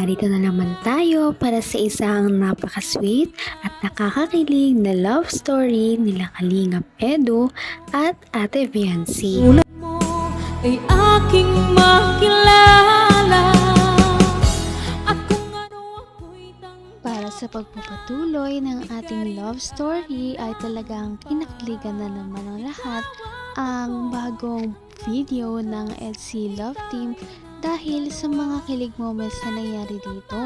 narito na naman tayo para sa isang napaka-sweet at nakakakilig na love story nila Kalingap Edu at Ate Viancy. Tulad mo ay aking makilala at kung ano ako'y Para sa pagpapatuloy ng ating love story ay talagang kinakiligan na naman ng lahat ang bagong video ng EDSI Love Team dahil sa mga kilig moments na nangyari dito.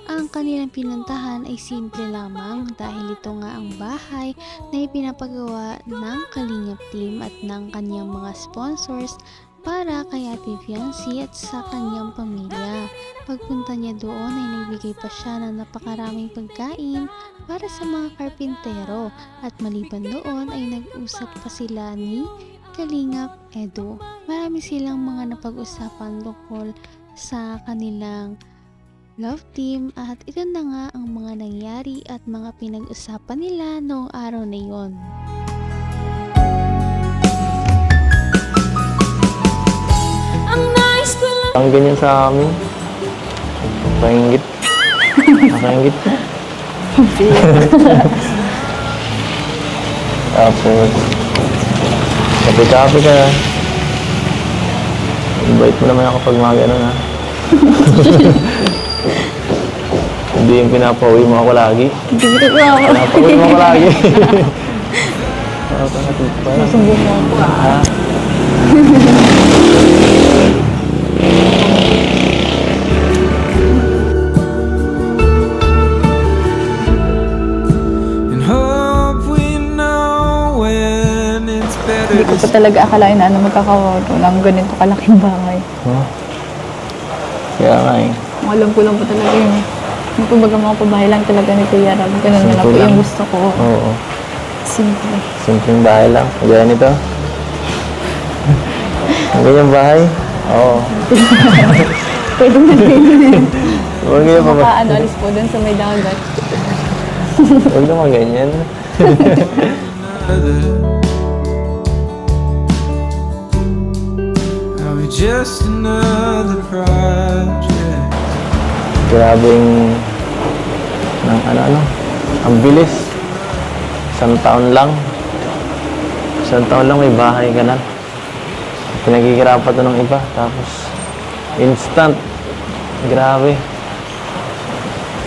Ang kanilang pinuntahan ay simple lamang dahil ito nga ang bahay na ipinapagawa ng Kalingap Team at ng kanyang mga sponsors para kay Ate Viancy at sa kanyang pamilya. Pagpunta niya doon ay nagbigay pa siya ng napakaraming pagkain para sa mga karpintero at maliban doon ay nag-usap pa sila ni Kalingap Edu. Marami silang mga napag-usapan tungkol sa kanilang love team at ito na nga ang mga nangyari at mga pinag-usapan nila noong araw na yon. ang nais ko lang. Ang ganyan sa amin. Nakaingit. Nakaingit ko. Tapos, kape-kape ka. Invite mo naman ako pag mga gano'n, ha? Hindi yung pinapauwi mo ako lagi. Pinapauwi mo ako lagi. Masumbong mo ako Ha? And hope we know when it's better Hindi ko to pa talaga akalain na magkakaroon ng ganito kalaking bahay. Huh? Kaya nga eh. Ang alam ko lang po talaga yung kumbaga mga pabahay lang talaga ni Kuya Rab. Ganun na lang po Simple lang. yung gusto ko. Oo. Simple. Simpleng bahay lang. Kaya nito. Ang ganyang bahay? Oo. Pwede na ganyan. Huwag ganyan pa ba? Maka alis po dun sa may dagat. Huwag naman ganyan. another. Are we just another project? Grabing ng ano. Ang bilis. Isang taon lang may bahay ka na. Pinagkikirapan to ng iba. Tapos, instant. Grabe.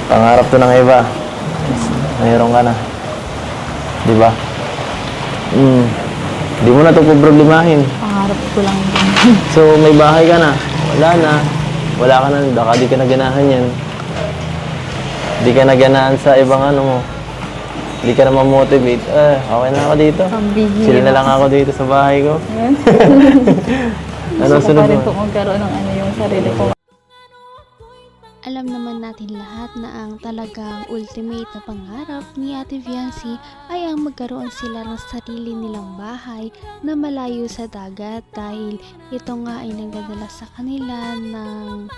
Pangarap to ng iba. Mayroon ka na. Diba? Di mo na ito problemahin. Pangarap ko lang din. So, may bahay ka na. Wala na. Wala ka na. Baka di ka na ganahan yan. Di ka na ganahan sa ibang ano mo. Di ka na ma-motivate. Okay na ako dito. Pambihira. Sila na lang ako dito sa bahay ko. Yan. Ano Gusto ko sunod pa rin mo? po magkaroon ng yung sarili ko. Alam naman natin lahat na ang talagang ultimate na pangarap ni Ate Viancy ay ang magkaroon sila ng sarili nilang bahay na malayo sa dagat dahil ito nga ay nagdadala sa kanila ng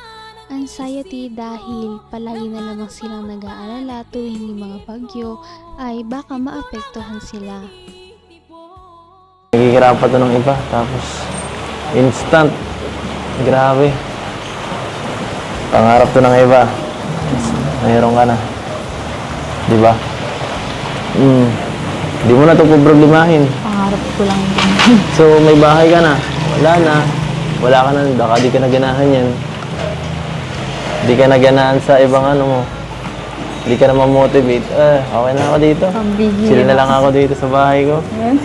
anxiety dahil palagi na lamang silang nag-aalala tuwing may mga bagyo ay baka maapektuhan sila. Nagkikirapan to ng iba. Tapos, instant. Grabe. Pangarap to ng iba. Mayroon ka na. Diba? Di mo na ito problemahin. Pangarap ko lang din. So, may bahay ka na. Wala na. Wala ka na. Baka di ka na ganahan yan. Di ka na ganahan sa ibang ano mo. Di ka na ma-motivate. Okay na ako dito. Pambihira. Sila na lang ako dito sa bahay ko. Yan.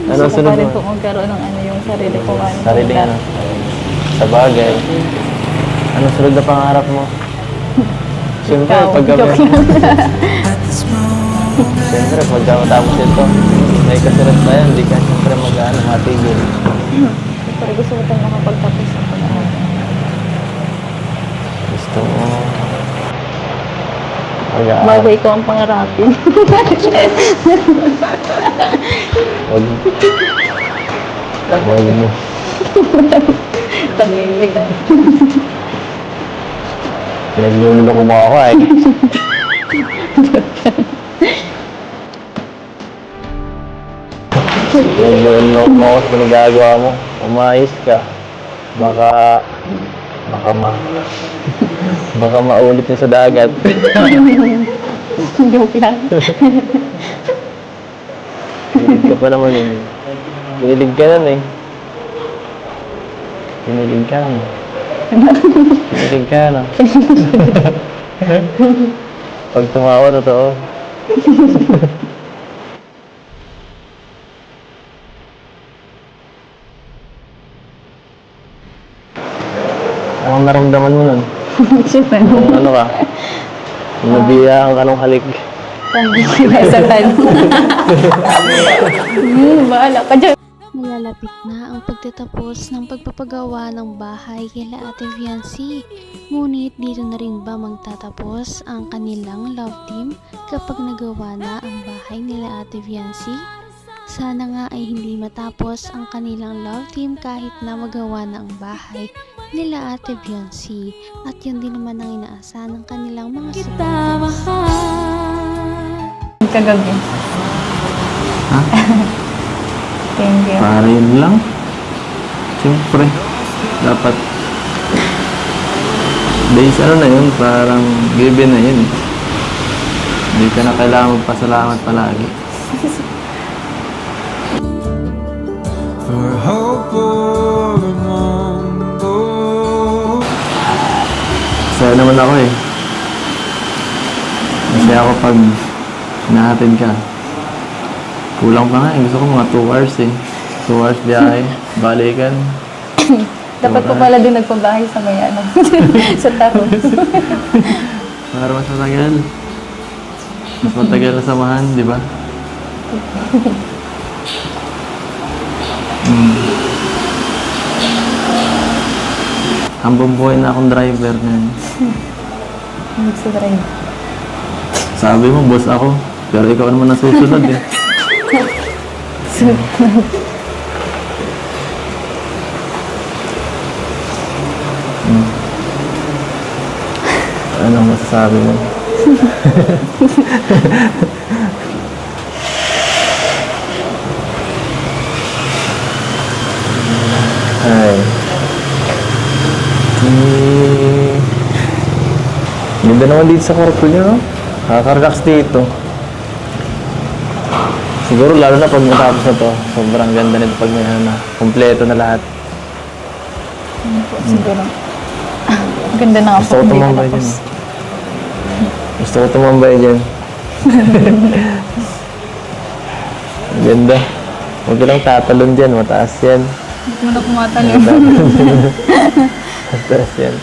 Ano Gusto ko sunod pa rin mo? po magkaroon ng yung sarili ko. Sarili ano. Sa bagay. Anong sunod na pangarap mo? Siyempre, Ikaw, pagka... joke lang. At this moment, Siyempre, pagka matapos ito, may kasunod na yan. Di ka siyempre mag-ano, matigil. Pero gusto ko pong makapagtapos sa pag-aaral. Gusto mo... Mag-aaral. Bago ikaw ang pangarapin. Huwag. Huwag mo. Tangibig. Pinagluloko mo ako eh. Pinagluloko mo ako sa pinagagawa mo. Umayos ka. Baka Baka baka maulit niya sa dagat. Joke lang. Kinilig ka pa naman eh. Kinilig ka nun eh. Kinilig ka na. Kinilig ka na. Pag tumawa, totoo. Anong naramdaman mo nun? Siyempre, Kung ano ka? Kung nabiya ka nung halik. sa tan. Bahala ka dyan. Nalalapit na ang pagtatapos ng pagpapagawa ng bahay kila Ate Fiancé. Ngunit dito na rin ba magtatapos ang kanilang love team kapag nagawa na ang bahay nila Ate Fiancé? Sana nga ay hindi matapos ang kanilang love team kahit na magawa na ang bahay nila Ate Fiancé. At yun din naman ang inaasahan ng kanilang mga kita mahal. Kagabi. Ha? Thank you. Para yun lang. Siyempre, dapat base ano na yun, parang given na yun. Hindi ka na kailangan magpasalamat palagi. For hope or a mumbo. Masaya naman ako eh. Masaya ako pag nahatid ka. Kulang pa nga eh. Gusto ko mga 2 hours eh. 2 hours biyahe. Balikan. Dapat po pala din nagpabahay sa may ano. Sa taro. Para mas matagal. Mas matagal na samahan, di ba? Hambang buhay na akong driver ngayon. Sa drive. Sabi mo, boss ako. Pero ikaw naman ang susunod eh. Ano masasabi mo? Ay. Ganda naman dito sa kwarto niyo, no? Nakaka-relax dito. Siguro lalo na pag matapos na to, sobrang ganda nito pag may ano na, kumpleto na lahat. Ano po, siguro. Ang ganda na nga Gusto po. ko Hindi tumambay natapos. dyan. Gusto ko tumambay dyan. Ang ganda. Huwag ka lang tatalon dyan, mataas yan. Hindi mo na kumatalon. Mataas yan.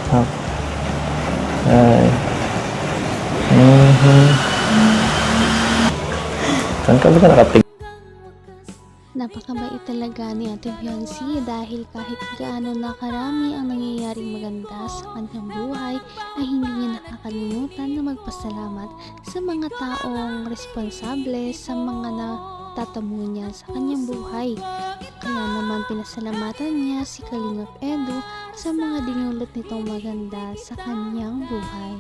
Ah. Ay. Saan ka ba nakatig? Napakabait talaga ni Ate Fiancé dahil kahit gaano na karami ang nangyayaring maganda sa kanyang buhay ay hindi niya nakakalimutan na magpasalamat sa mga taong responsable sa mga natatamo niya sa kanyang buhay. Kaya naman pinasalamatan niya si Kalingap Edu sa mga dinulot nitong maganda sa kanyang buhay.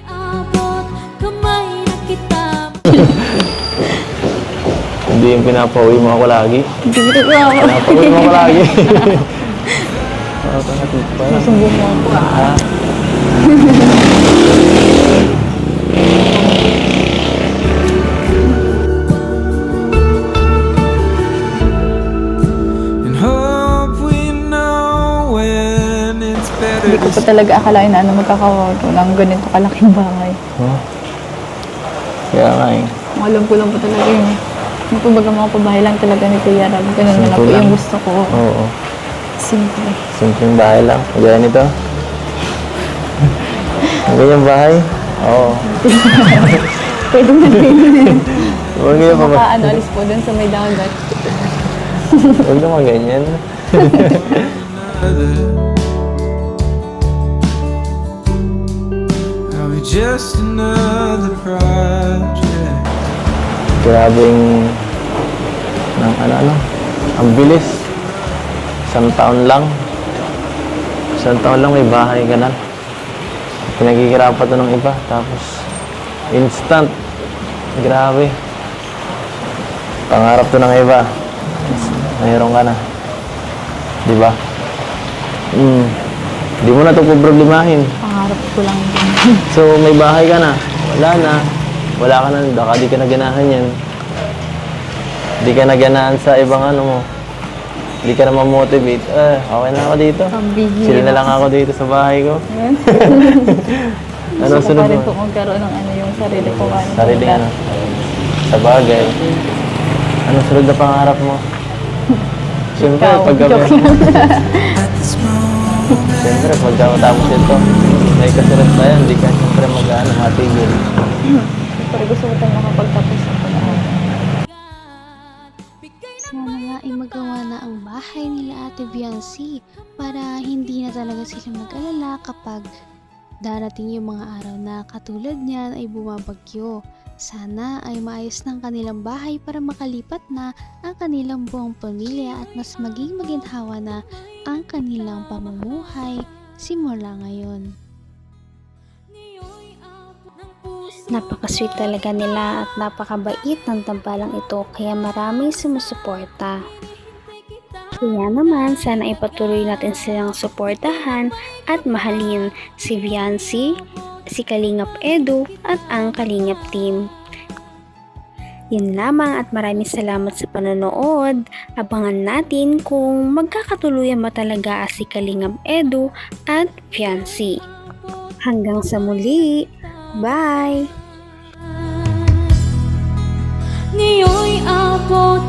Abot kamay na kita. Hindi yung pinapauwi mo ako lagi. Hindi ko ako. Pinapauwi mo ako lagi. Nakakatid pa. Masumbong mo ako. Ah. And hope we know when it's better Hindi ko to pa talaga akalain na magkakawato ng ganito kalaking bahay. Huh? Kaya nga eh. Ang alam ko lang po talaga yun. Yung kumbaga mga pabahay lang talaga ni Kuya Rab. Ganun na lang po Simple lang. yung gusto ko. Oo. Simple. Simpleng bahay lang. Kaya nito. Ang ganyang bahay? Oo. Pwede na din. Huwag ganyan pa ba? Makaano, alis po dun sa may dagat. Huwag naman ganyan. another. Are we just another project? Grabing ng ano. Ang bilis. Isang taon lang may bahay ka na. Pinaghihirapan to ng iba. Tapos, instant. Grabe. Pangarap to ng iba. Mayroon ka na. Di ba? Di mo na ito problemahin. Pangarap ko lang din. So, may bahay ka na. Wala na. Wala ka na. Baka di ka na ganahan yan. Di ka na ganahan sa ibang ano mo. Di ka na ma-motivate. Okay na ako dito. Pambihira. Sila na lang ako dito sa bahay ko. Yan. Ano Gusto ko sunod pa rin mo? po magkaroon ng ano yung sarili ko. Sarili ano. Sa bagay. Ano sunod na pangarap mo? Siyempre, Ikaw, pagka... joke lang. Siyempre, pagka matapos ito, may kasunod na yan. Di ka siyempre mag-ano, matigil. Pero gusto ko tayo makapagtapos ng pag-aaral. Sana nga ay magawa na ang bahay nila Ate Biancy para hindi na talaga sila mag-alala kapag darating yung mga araw na katulad niyan ay bumabagyo. Sana ay maayos ng kanilang bahay para makalipat na ang kanilang buong pamilya at mas maging maginhawa na ang kanilang pamumuhay simula ngayon. Napaka-sweet talaga nila at napakabait ng tambalang ito kaya maraming sumusuporta. Kaya naman sana ipatuloy natin silang suportahan at mahalin si Viancy, si Kalingap Edu at ang Kalingap team. Yun lamang at maraming salamat sa panonood. Abangan natin kung magkakatuluyan ba talaga si Kalingap Edu at Viancy. Hanggang sa muli. Bye! Ngayon'y abot